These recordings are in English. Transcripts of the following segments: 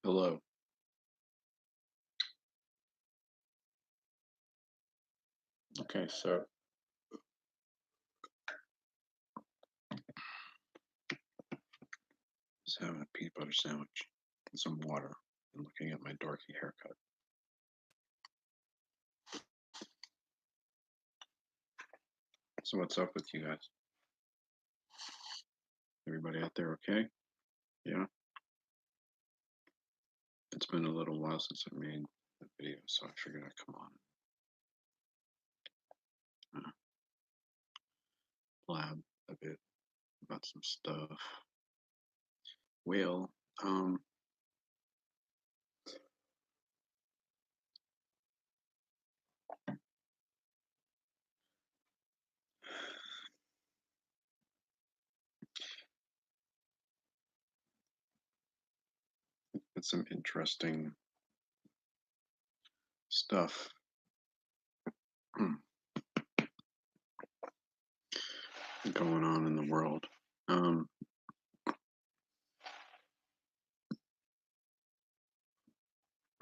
Hello. Okay, so just having a peanut butter sandwich and some water and looking at my dorky haircut. So what's up with you guys? Everybody out there okay? Yeah? It's been a little while since I made the video, so I figured I'd come on and blab a bit about some stuff. Well, um, it's some interesting stuff going on in the world. Um,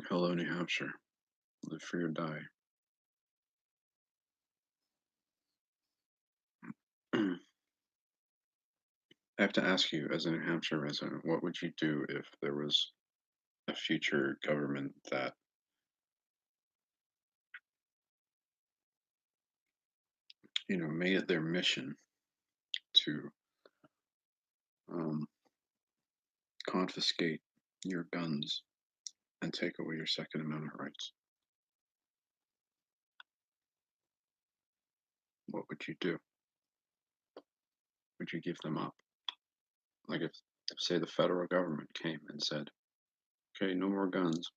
Hello, New Hampshire. Live free or die. I have to ask you, as a New Hampshire resident, what would you do if there was a future government that made it their mission to um, confiscate your guns and take away your Second Amendment rights? What would you do? Would you give them up? Like if say the federal government came and said, "Okay, no more guns,"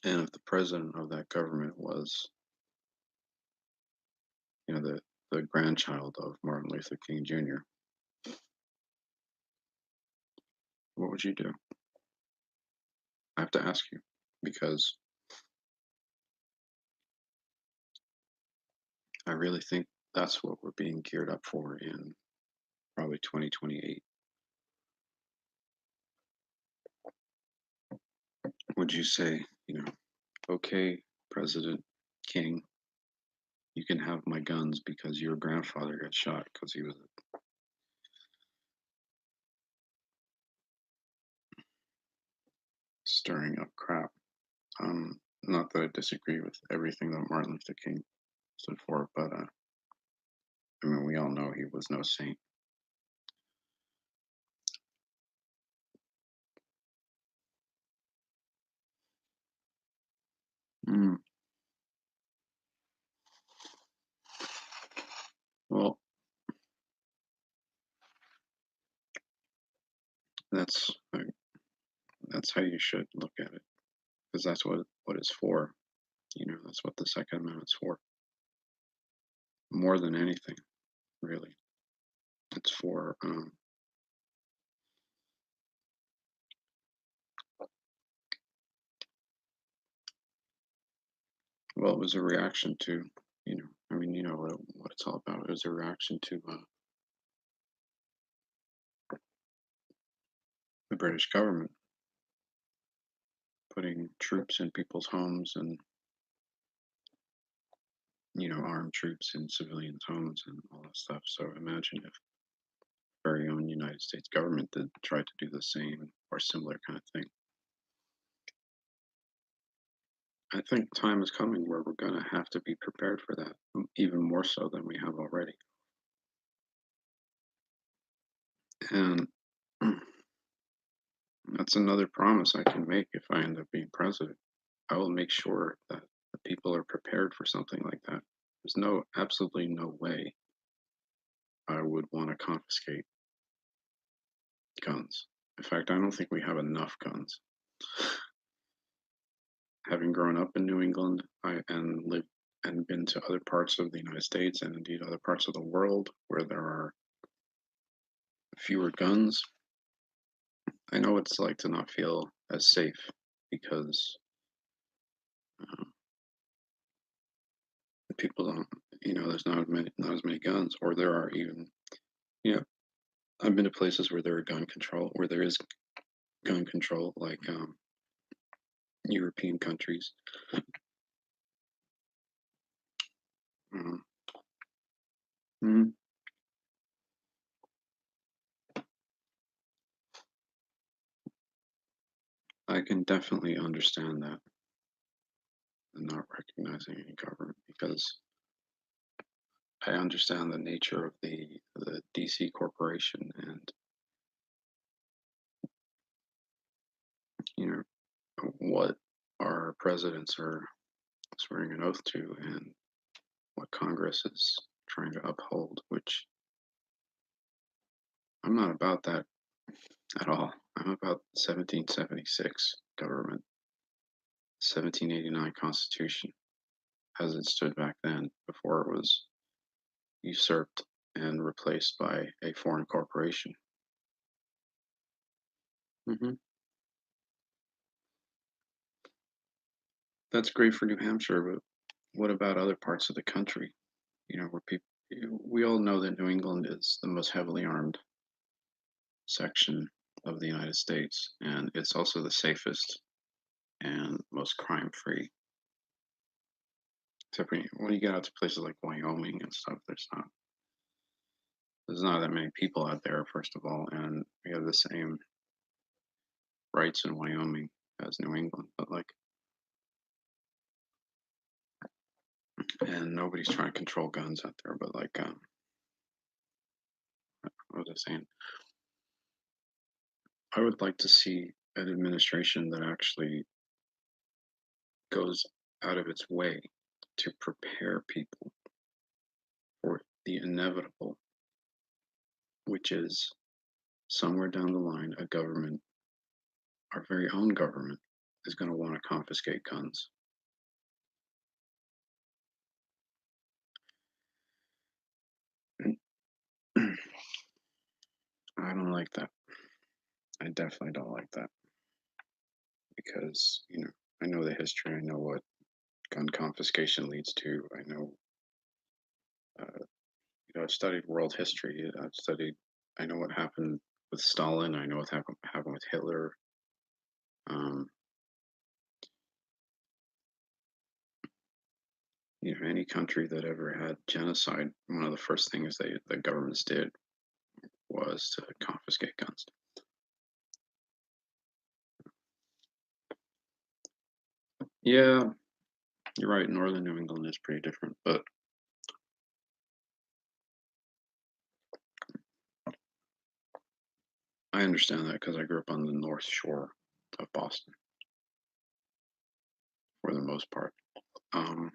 and if the president of that government was, the grandchild of Martin Luther King Jr., what would you do? I have to ask you because I really think that's what we're being geared up for in probably 2028. Would you say, okay, President King, you can have my guns because your grandfather got shot because he was stirring up crap? Not that I disagree with everything that Martin Luther King stood for, but I mean, we all know he was no saint. Mm, well, that's that's how you should look at it, because that's what it's for. That's what the Second Amendment's for. More than anything, really, it's for well, it was a reaction to, I mean, you know what it's all about. It was a reaction to the British government putting troops in people's homes and, armed troops in civilians' homes and all that stuff. So imagine if very own United States government did try to do the same or similar kind of thing. I think time is coming where we're going to have to be prepared for that, even more so than we have already. And that's another promise I can make if I end up being president. I will make sure that the people are prepared for something like that. There's absolutely no way I would want to confiscate guns. In fact, I don't think we have enough guns. Having grown up in New England, and lived and been to other parts of the United States and indeed other parts of the world where there are fewer guns, I know what it's like to not feel as safe because um, people don't, there's not as many guns, or there are even, you know, I've been to places where there is gun control, like European countries. Um, mm, I can definitely understand that and not recognizing any government because I understand the nature of the DC corporation and you know what our presidents are swearing an oath to and what Congress is trying to uphold, which I'm not about that at all. I'm about 1776 government, 1789 Constitution as it stood back then before it was usurped and replaced by a foreign corporation. Hmm. That's great for New Hampshire, but what about other parts of the country? Where people, we all know that New England is the most heavily armed section of the United States, and it's also the safest and most crime free. Except when you get out to places like Wyoming and stuff, there's not that many people out there, first of all, and we have the same rights in Wyoming as New England, but like, and nobody's trying to control guns out there, but like, what was I saying? I would like to see an administration that actually goes out of its way to prepare people for the inevitable, which is somewhere down the line, a government, our very own government, is going to want to confiscate guns. I don't like that. I definitely don't like that because, I know the history. I know what gun confiscation leads to. Uh, I've studied world history. I know what happened with Stalin. I know what happened with Hitler. Um, any country that ever had genocide, one of the first things the governments did was to confiscate guns. Yeah, you're right. Northern New England is pretty different, but I understand that because I grew up on the North Shore of Boston for the most part. Um,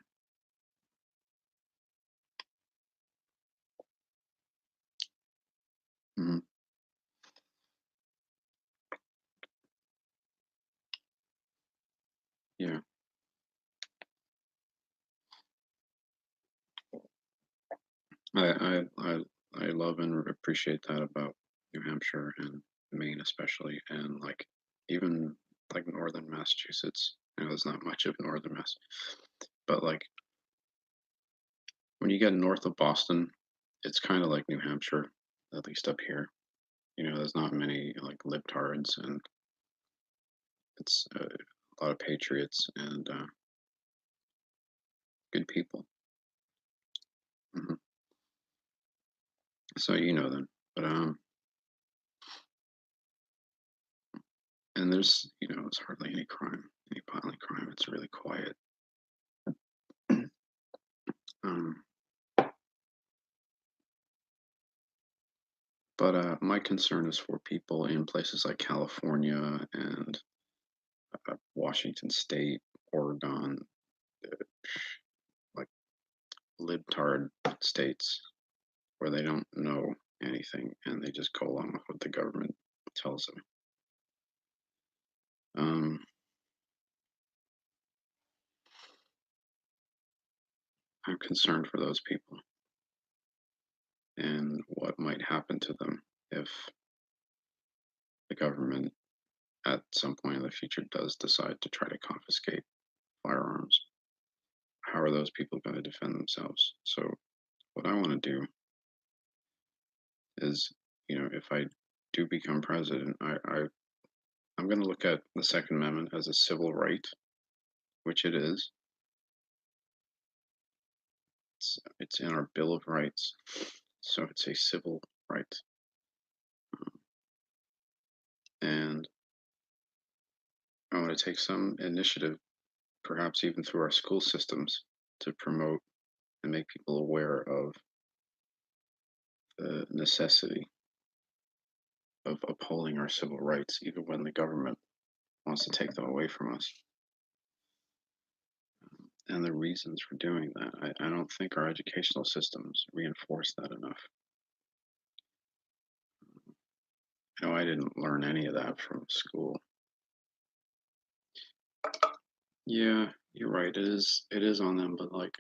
mhm, yeah, I love and appreciate that about New Hampshire and Maine especially, and like even like northern Massachusetts. There's not much of northern Mass, but like when you get north of Boston, it's kind of like New Hampshire, at least up here. There's not many like libtards, and it's a lot of patriots and good people. Hmm. So you know them, but and there's hardly any crime, any violent crime. It's really quiet. um, but my concern is for people in places like California and Washington State, Oregon, uh, like libtard states where they don't know anything and they just go along with what the government tells them. Um, I'm concerned for those people and what might happen to them if the government at some point in the future does decide to try to confiscate firearms. How are those people going to defend themselves? So, what I want to do is if I do become president, I'm going to look at the Second Amendment as a civil right, which it is. It's in our Bill of Rights, so it's a civil right. And I want to take some initiative, perhaps even through our school systems, to promote and make people aware of the necessity of upholding our civil rights, even when the government wants to take them away from us, and the reasons for doing that. I don't think our educational systems reinforce that enough. I didn't learn any of that from school. Yeah, you're right. It is on them, but like,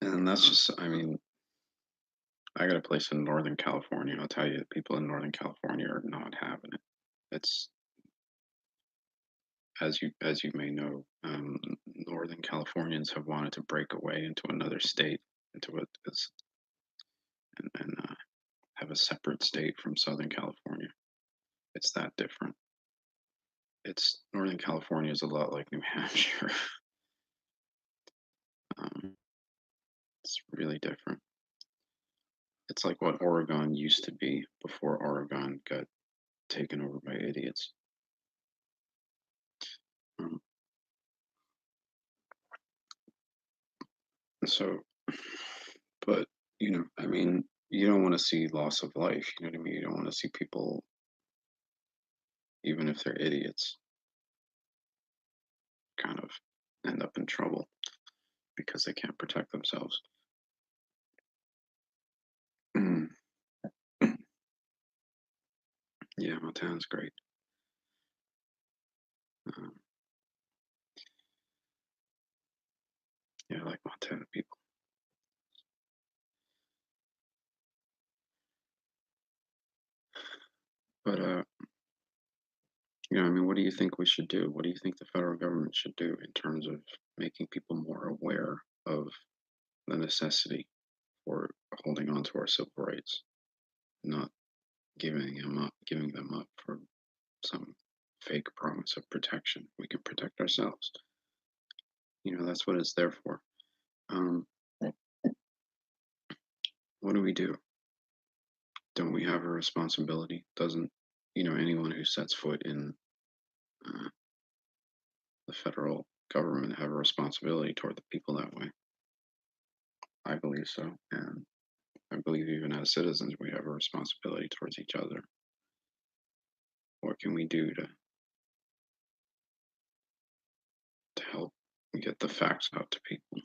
and that's just, I mean, I got a place in Northern California. I'll tell you, people in Northern California are not having it. It's as you may know, Northern Californians have wanted to break away into another state, into and have a separate state from Southern California. It's that different. It's Northern California is a lot like New Hampshire. um, it's really different. It's like what Oregon used to be before Oregon got taken over by idiots. Um, so, but I mean, you don't want to see loss of life. You know what I mean? You don't want to see people, even if they're idiots, kind of end up in trouble because they can't protect themselves. Yeah, Montana's great. Um, yeah, I like Montana people. But I mean, what do you think we should do? What do you think the federal government should do in terms of making people more aware of the necessity for holding on to our civil rights, not giving them up for some fake promise of protection? We can protect ourselves. That's what it's there for. Um, what do we do? Don't we have a responsibility? Doesn't anyone who sets foot in uh, the federal government have a responsibility toward the people that way? I believe so, and I believe even as citizens we have a responsibility towards each other. What can we do to help get the facts out to people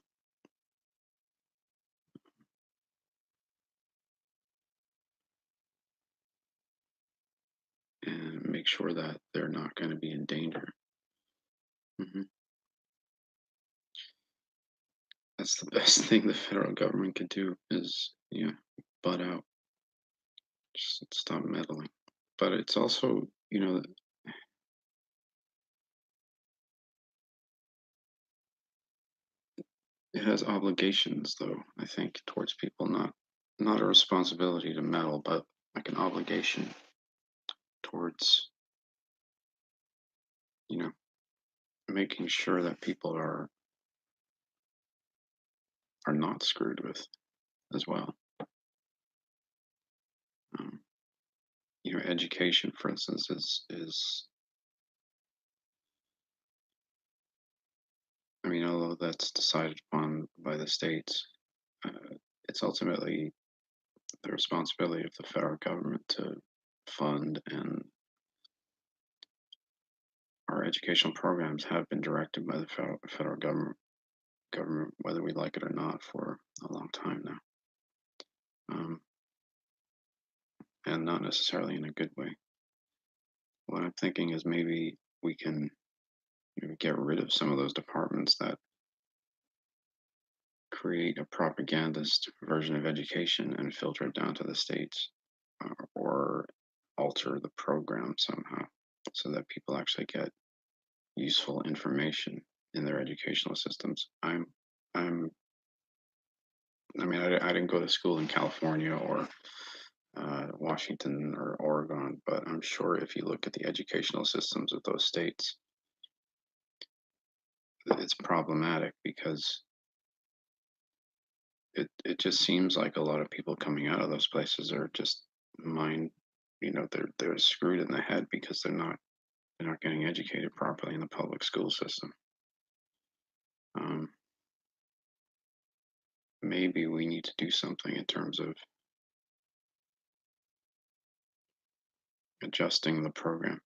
and make sure that they're not going to be in danger? hmm That's the best thing the federal government could do is, butt out, just stop meddling. But it's also, it has obligations, though, I think, towards people, not a responsibility to meddle, but like an obligation towards, you know, making sure that people are not screwed with as well. Um, education, for instance, is I mean, although that's decided upon by the states, it's ultimately the responsibility of the federal government to fund, and our educational programs have been directed by the federal government, whether we like it or not, for a long time now, and not necessarily in a good way. What I'm thinking is maybe we can get rid of some of those departments that create a propagandist version of education and filter it down to the states, or alter the program somehow so that people actually get useful information in their educational systems. I'm I mean, I didn't go to school in California or Washington or Oregon, but I'm sure if you look at the educational systems of those states, it's problematic because it just seems like a lot of people coming out of those places are just mind, they're screwed in the head because they're not getting educated properly in the public school system. Um, Maybe we need to do something in terms of adjusting the program.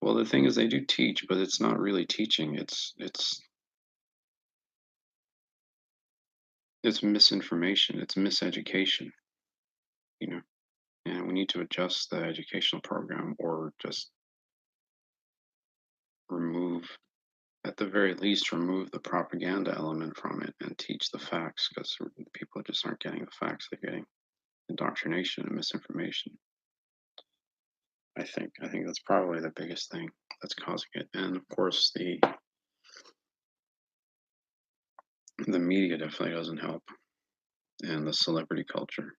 Well, the thing is, they do teach, but it's not really teaching. It's misinformation. It's miseducation. You know, and we need to adjust the educational program, or just remove, at the very least, remove the propaganda element from it and teach the facts, because people just aren't getting the facts. They're getting indoctrination and misinformation. I think that's probably the biggest thing that's causing it. And of course, the media definitely doesn't help, and the celebrity culture.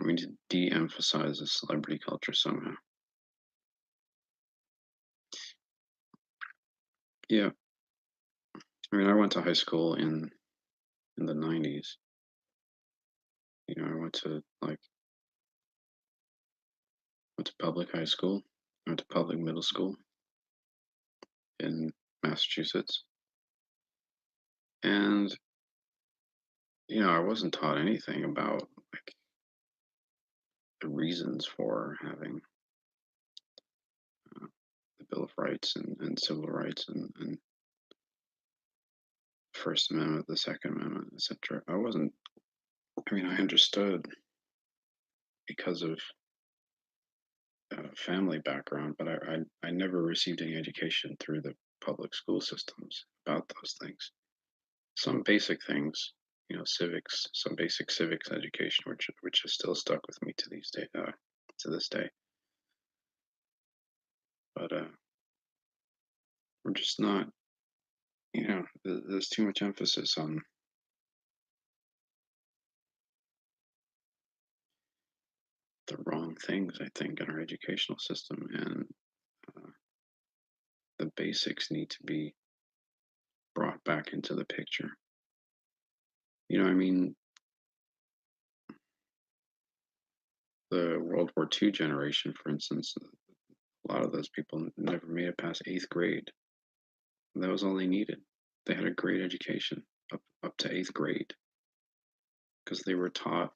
We need to de-emphasize the celebrity culture somehow. Yeah, I mean, I went to high school in the '90s. I went to public high school. I went to public middle school in Massachusetts, and I wasn't taught anything about like the reasons for having uh, the Bill of Rights and civil rights and First Amendment, the Second Amendment, etc. I wasn't. I mean, I understood because of family background, but I never received any education through the public school systems about those things. Some basic things, civics, some basic civics education, which has still stuck with me to this day. But we're just not, there's too much emphasis on the wrong things, I think, in our educational system, and uh, the basics need to be brought back into the picture. I mean, the World War II generation, for instance, a lot of those people never made it past eighth grade. That was all they needed. They had a great education up to eighth grade because they were taught,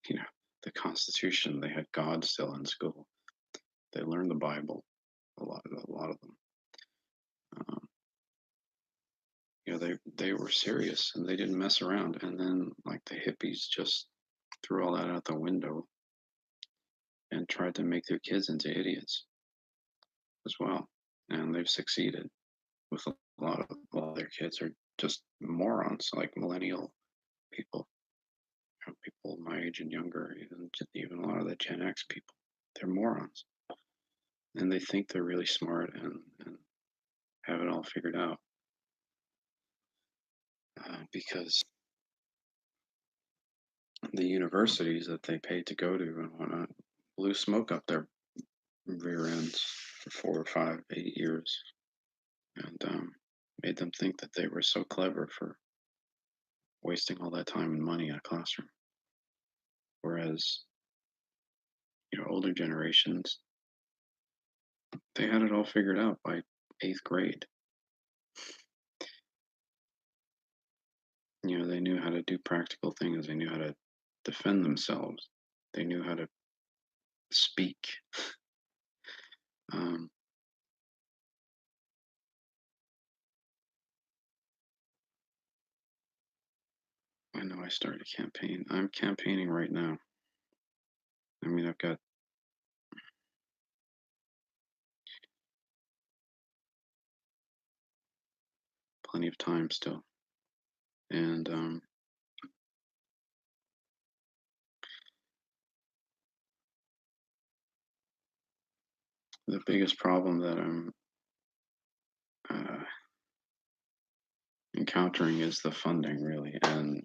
you know, the Constitution. They had God still in school. They learned the Bible, a lot of them. Um, they were serious and they didn't mess around. And then like the hippies just threw all that out the window and tried to make their kids into idiots as well. And they've succeeded with a lot of their kids are just morons, like millennial people, people my age and younger, even a lot of the Gen X people. They're morons, and they think they're really smart and have it all figured out because the universities that they paid to go to and whatnot blew smoke up their rear ends for 4 or 5, 8 years, and made them think that they were so clever for wasting all that time and money in a classroom. Whereas, older generations, they had it all figured out by eighth grade. They knew how to do practical things. They knew how to defend themselves. They knew how to speak. Um, I know I started a campaign. I'm campaigning right now. I mean, I've got plenty of time still. And the biggest problem that I'm uh, encountering is the funding, really. And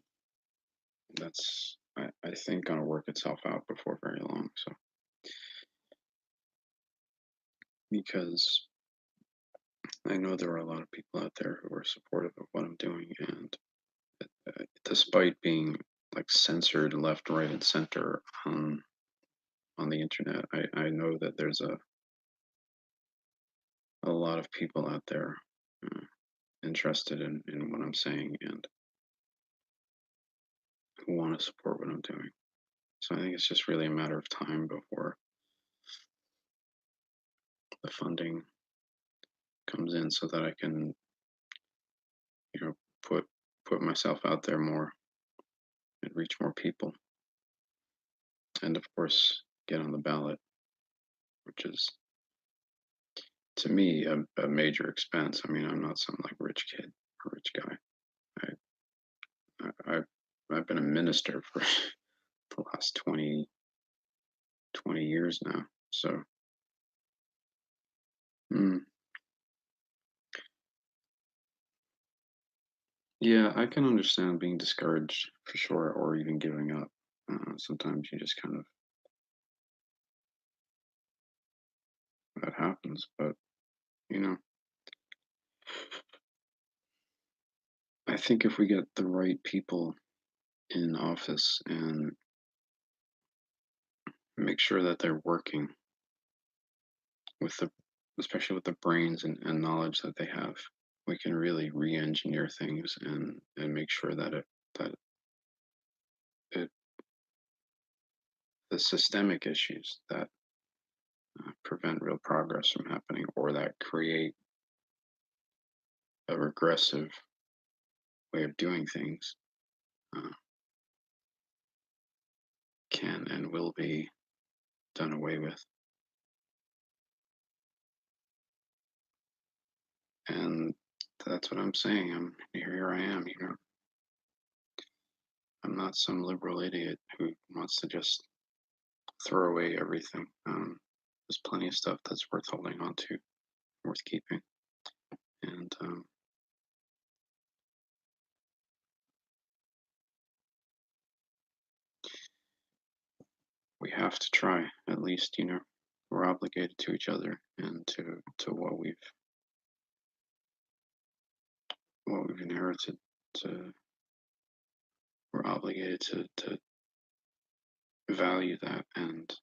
that's I think gonna work itself out before very long. So because I know there are a lot of people out there who are supportive of what I'm doing, and despite being like censored left, right, and center on the internet, I know that there's a lot of people out there uh, interested in what I'm saying and who want to support what I'm doing. So I think it's just really a matter of time before the funding comes in so that I can, you know, put put myself out there more and reach more people. And of course, get on the ballot, which is to me a major expense. I mean, I'm not some like rich kid or rich guy. I've been a minister for the last 20 years now. So, mm, yeah, I can understand being discouraged for sure, or even giving up. Sometimes you just kind of that happens, but you know, I think if we get the right people in office and make sure that they're working with the, especially with the brains and knowledge that they have, we can really re-engineer things and make sure that it the systemic issues that prevent real progress from happening or that create a regressive way of doing things uh, can and will be done away with. And that's what I'm saying. Here I am, you know. I'm not some liberal idiot who wants to just throw away everything. There's plenty of stuff that's worth holding on to, worth keeping. And we have to try, at least, you know, we're obligated to each other and to what we've inherited. To We're obligated to value that and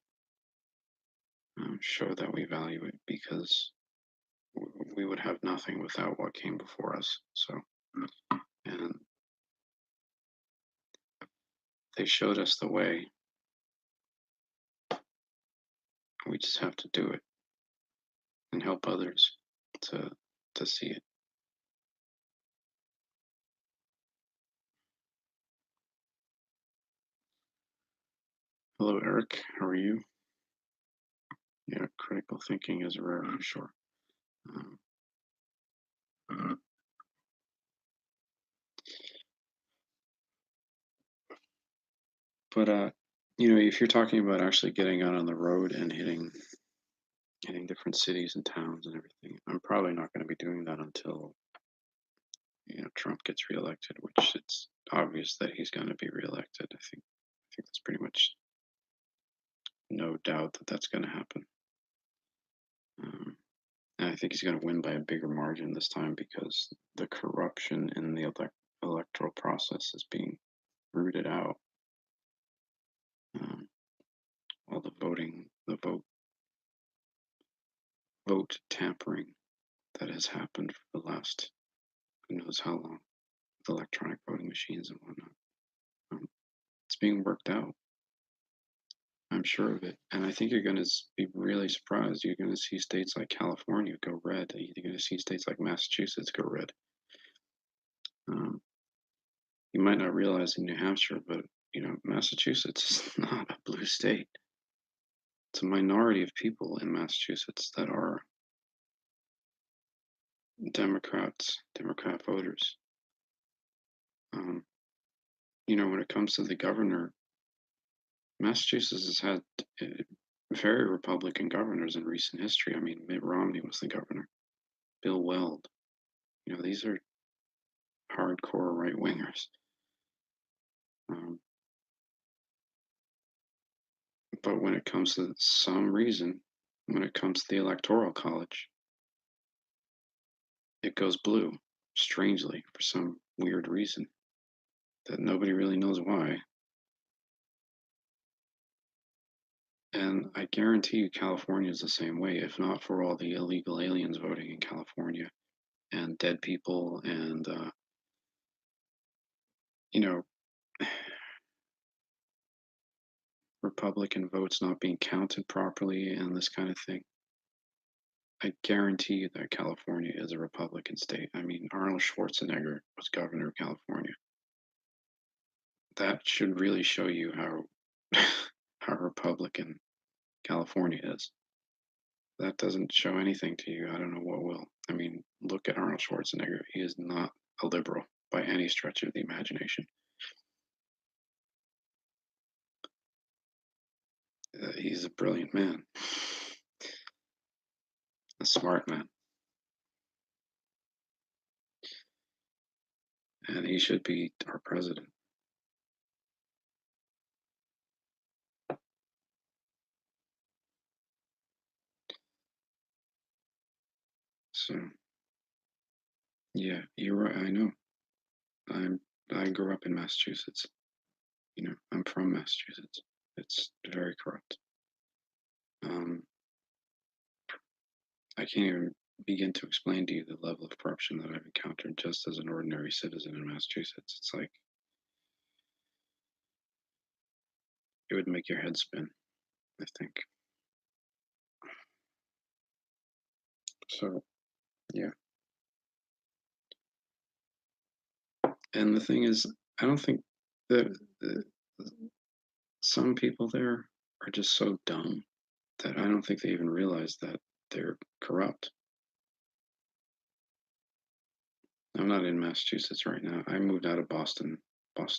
show that we value it because we would have nothing without what came before us. So, and they showed us the way. We just have to do it and help others to to see it. Hello, Eric. How are you? Yeah, critical thinking is rare for sure. Um, but you know, if you're talking about actually getting out on the road and hitting different cities and towns and everything, I'm probably not going to be doing that until Trump gets reelected, which it's obvious that he's going to be reelected. I think that's pretty much no doubt that that's going to happen. Um, and I think he's going to win by a bigger margin this time because the corruption in the electoral process is being rooted out. Um, all the vote tampering that has happened for the last who knows how long with electronic voting machines and whatnot. It's being worked out. I'm sure of it. And I think you're going to be really surprised. You're going to see states like California go red. You're going to see states like Massachusetts go red. Um, you might not realize in New Hampshire, but Massachusetts is not a blue state. It's a minority of people in Massachusetts that are Democrat voters. Um, when it comes to the governor, Massachusetts has had very Republican governors in recent history. I mean, Mitt Romney was the governor, Bill Weld. These are hardcore right wingers. Um, But when it comes to some reason, when it comes to the Electoral College, it goes blue, strangely, for some weird reason that nobody really knows why. And I guarantee you California is the same way, if not for all the illegal aliens voting in California and dead people and, you know, Republican votes not being counted properly and this kind of thing. I guarantee you that California is a Republican state. I mean, Arnold Schwarzenegger was governor of California. That should really show you how how Republican California is. That doesn't show anything to you. I don't know what will. I mean, look at Arnold Schwarzenegger. He is not a liberal by any stretch of the imagination. He's a brilliant man, a smart man, and he should be our president. So, yeah, you're right. I know. I'm. I grew up in Massachusetts. I'm from Massachusetts. It's very corrupt. Um, I can't even begin to explain to you the level of corruption that I've encountered just as an ordinary citizen in Massachusetts. It's like it would make your head spin, I think. So, yeah. And the thing is, I don't think that some people there are just so dumb that I don't think they even realize that they're corrupt. I'm not in Massachusetts right now. I moved out of Boston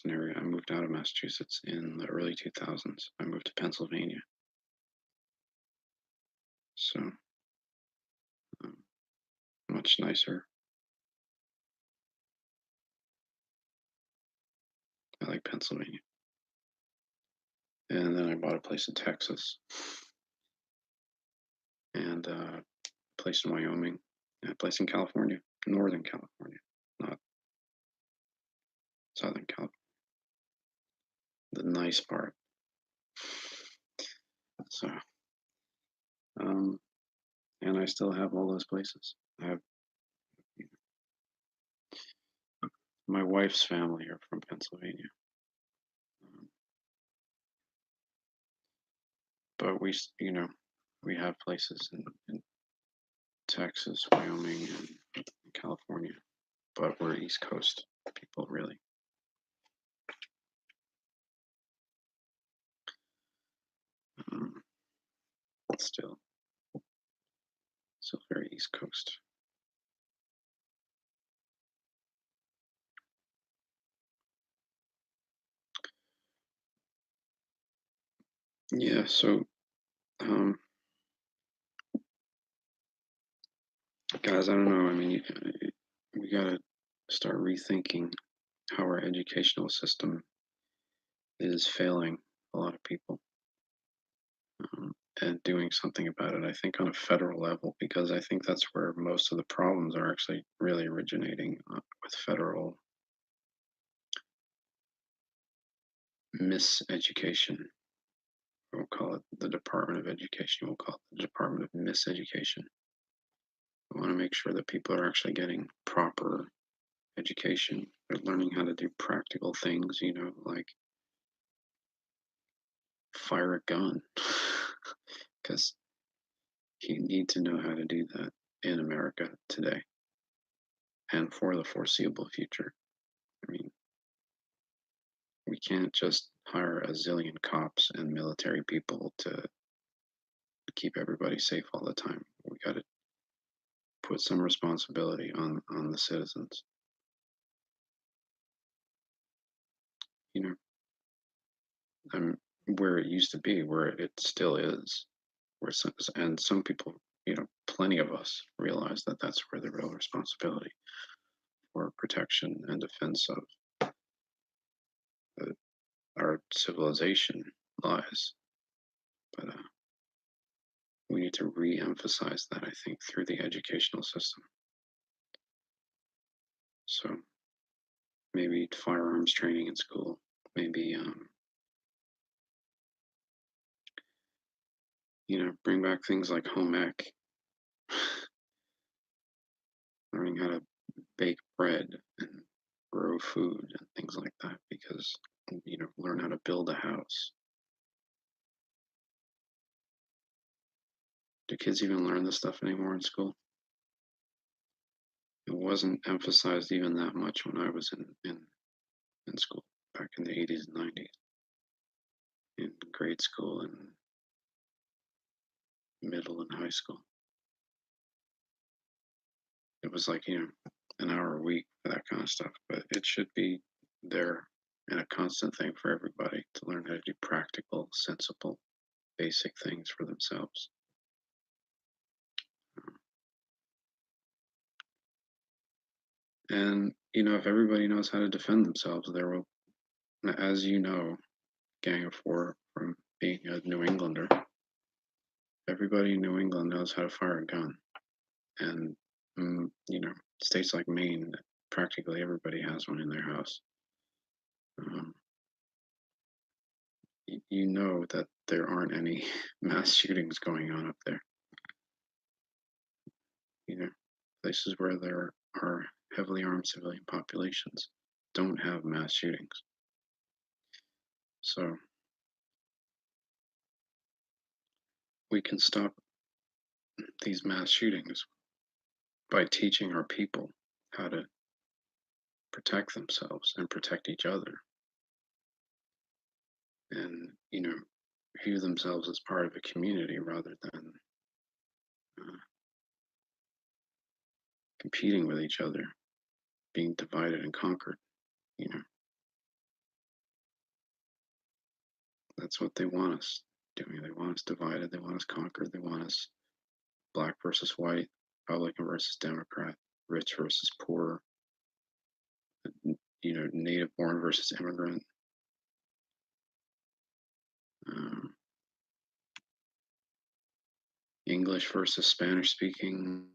area. I moved out of Massachusetts in the early 2000s. I moved to Pennsylvania. So, um, much nicer. I like Pennsylvania. And then I bought a place in Texas and a place in Wyoming and a place in California, Northern California, not Southern California, the nice part. So, um, and I still have all those places. I have my wife's family are from Pennsylvania, um, but we have places in Texas, Wyoming, and California, but we're East Coast people, really. Um, still, still very East Coast. Yeah, so um, guys, I don't know. I mean, we gotta start rethinking how our educational system is failing a lot of people, and doing something about it. I think on a federal level, because I think that's where most of the problems are actually really originating with federal miseducation. We'll call it the Department of Education. We'll call it the Department of Miseducation. We want to make sure that people are actually getting proper education. They're learning how to do practical things, like fire a gun. Because you need to know how to do that in America today and for the foreseeable future. I mean, we can't just hire a zillion cops and military people to keep everybody safe all the time. We got to put some responsibility on the citizens. You know, where it used to be, where it still is, and some people, plenty of us realize that that's where the real responsibility for protection and defense of our civilization lies. But we need to re-emphasize that, I think, through the educational system. So maybe firearms training in school, maybe bring back things like home ec, learning how to bake bread and grow food and things like that, because learn how to build a house. Do kids even learn this stuff anymore in school? It wasn't emphasized even that much when I was in school back in the 80s and 90s, in grade school and middle and high school. It was like, an hour a week for that kind of stuff, but it should be there and a constant thing for everybody to learn how to do practical, sensible, basic things for themselves. And, if everybody knows how to defend themselves, there will, as you know, Gang of Four from being a New Englander, everybody in New England knows how to fire a gun. And, states like Maine, practically everybody has one in their house. You know that there aren't any mass shootings going on up there. Places where there are heavily armed civilian populations don't have mass shootings. So we can stop these mass shootings by teaching our people how to protect themselves and protect each other, and view themselves as part of a community rather than competing with each other, being divided and conquered. That's what they want us doing. They want us divided, they want us conquered, they want us black versus white, Republican versus Democrat, rich versus poor, native born versus immigrant. English versus Spanish speaking.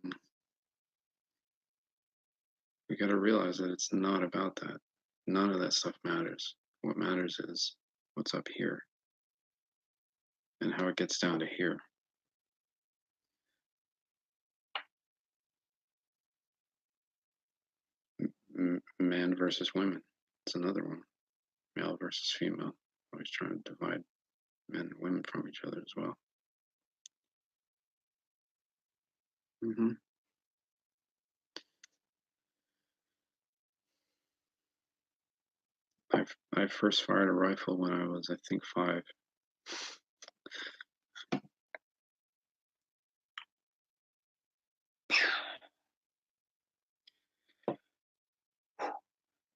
We got to realize that it's not about that. None of that stuff matters. What matters is what's up here and how it gets down to here. Man versus women. It's another one. Male versus female. Always trying to divide men and women from each other as well. Mm-hmm. I first fired a rifle when I was, I think, 5.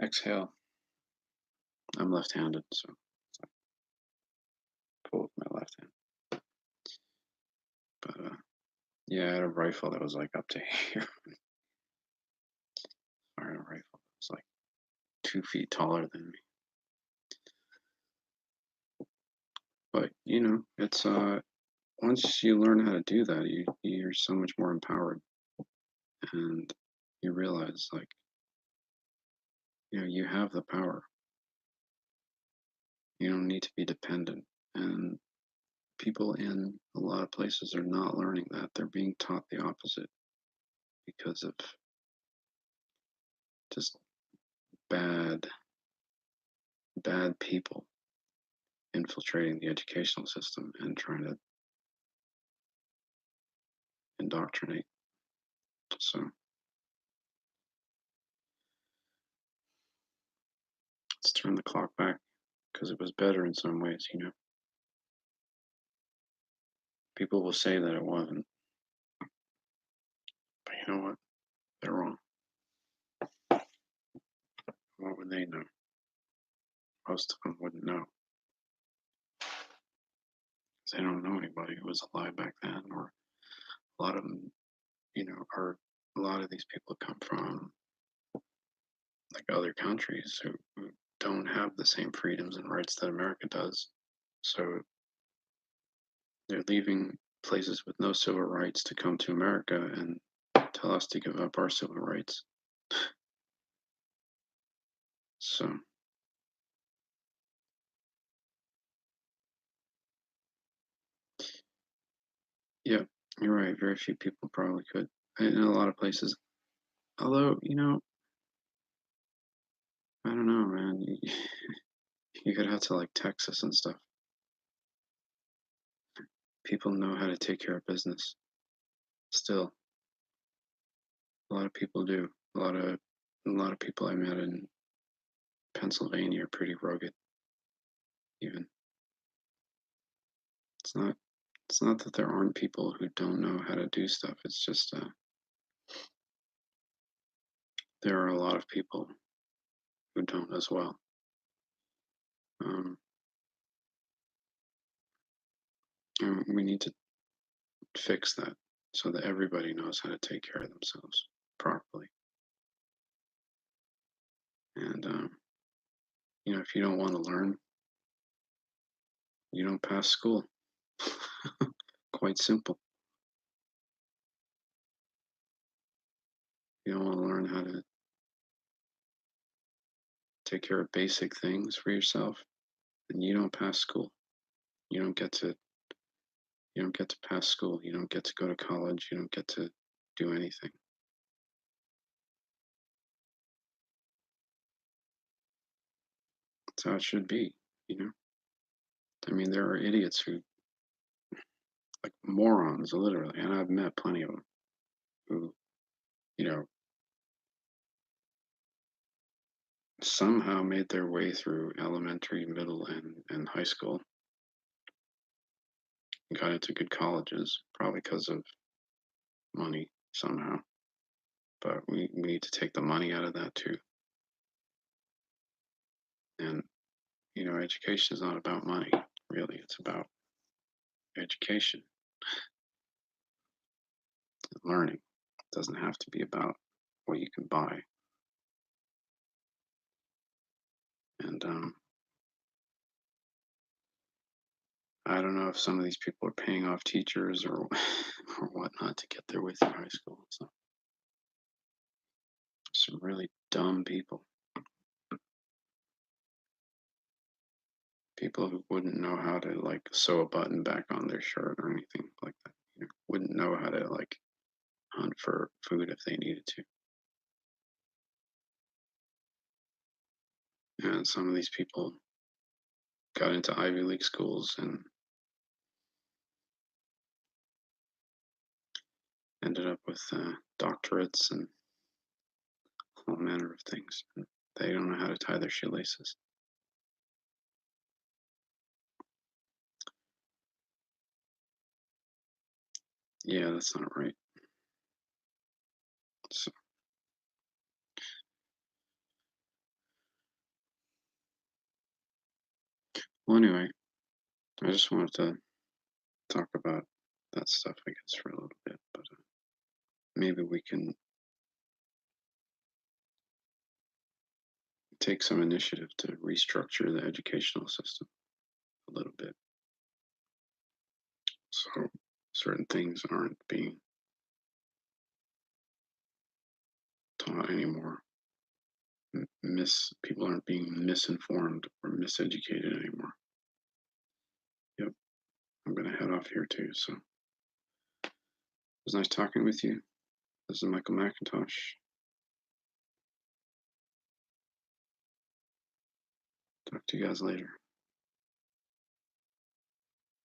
Exhale. I'm left-handed, so pull with my left hand. But yeah, I had a rifle that was like up to here. Fired a rifle that was like 2 feet taller than me. But it's once you learn how to do that, you're so much more empowered, and you realize like you have the power. You don't need to be dependent, and people in a lot of places are not learning that. They're being taught the opposite because of just bad people infiltrating the educational system and trying to indoctrinate. So let's turn the clock back, because it was better in some ways. People will say that it wasn't, but you know what? They're wrong. What would they know? Most of them wouldn't know. They don't know anybody who was alive back then, or a lot of them, are a lot of these people come from like other countries who don't have the same freedoms and rights that America does. So They're leaving places with no civil rights to come to America and tell us to give up our civil rights. So, yeah, you're right. Very few people probably could. In a lot of places. Although, I don't know, man. You could have to like Texas and stuff. People know how to take care of business. Still, a lot of people do. A lot of people I met in Pennsylvania are pretty rugged. Even it's not it's not that there aren't people who don't know how to do stuff. It's just there are a lot of people who don't as well. Um, and we need to fix that so that everybody knows how to take care of themselves properly. And if you don't want to learn, you don't pass school. Quite simple. You don't want to learn how to take care of basic things for yourself, and you don't pass school. You don't get to you don't get to pass school. You don't get to go to college. You don't get to do anything. That's how it should be, you know? I mean, there are idiots who, like morons, literally, and I've met plenty of them who, you know, somehow made their way through elementary, middle, and high school and got into good colleges, probably because of money somehow. But we need to take the money out of that too. And, education is not about money, really. It's about education and learning. It doesn't have to be about what you can buy. And I don't know if some of these people are paying off teachers or or whatnot to get their way through high school. So some really dumb people who wouldn't know how to like sew a button back on their shirt or anything like that. Wouldn't know how to like hunt for food if they needed to. And some of these people got into Ivy League schools and ended up with doctorates and all manner of things. And they don't know how to tie their shoelaces. Yeah, that's not right. So, well, anyway, I just wanted to talk about that stuff, I guess, for a little bit. But maybe we can take some initiative to restructure the educational system a little bit. So certain things aren't being taught anymore. People aren't being misinformed or miseducated anymore. Yep, I'm gonna head off here too. So it was nice talking with you. This is Michael Macintosh. Talk to you guys later.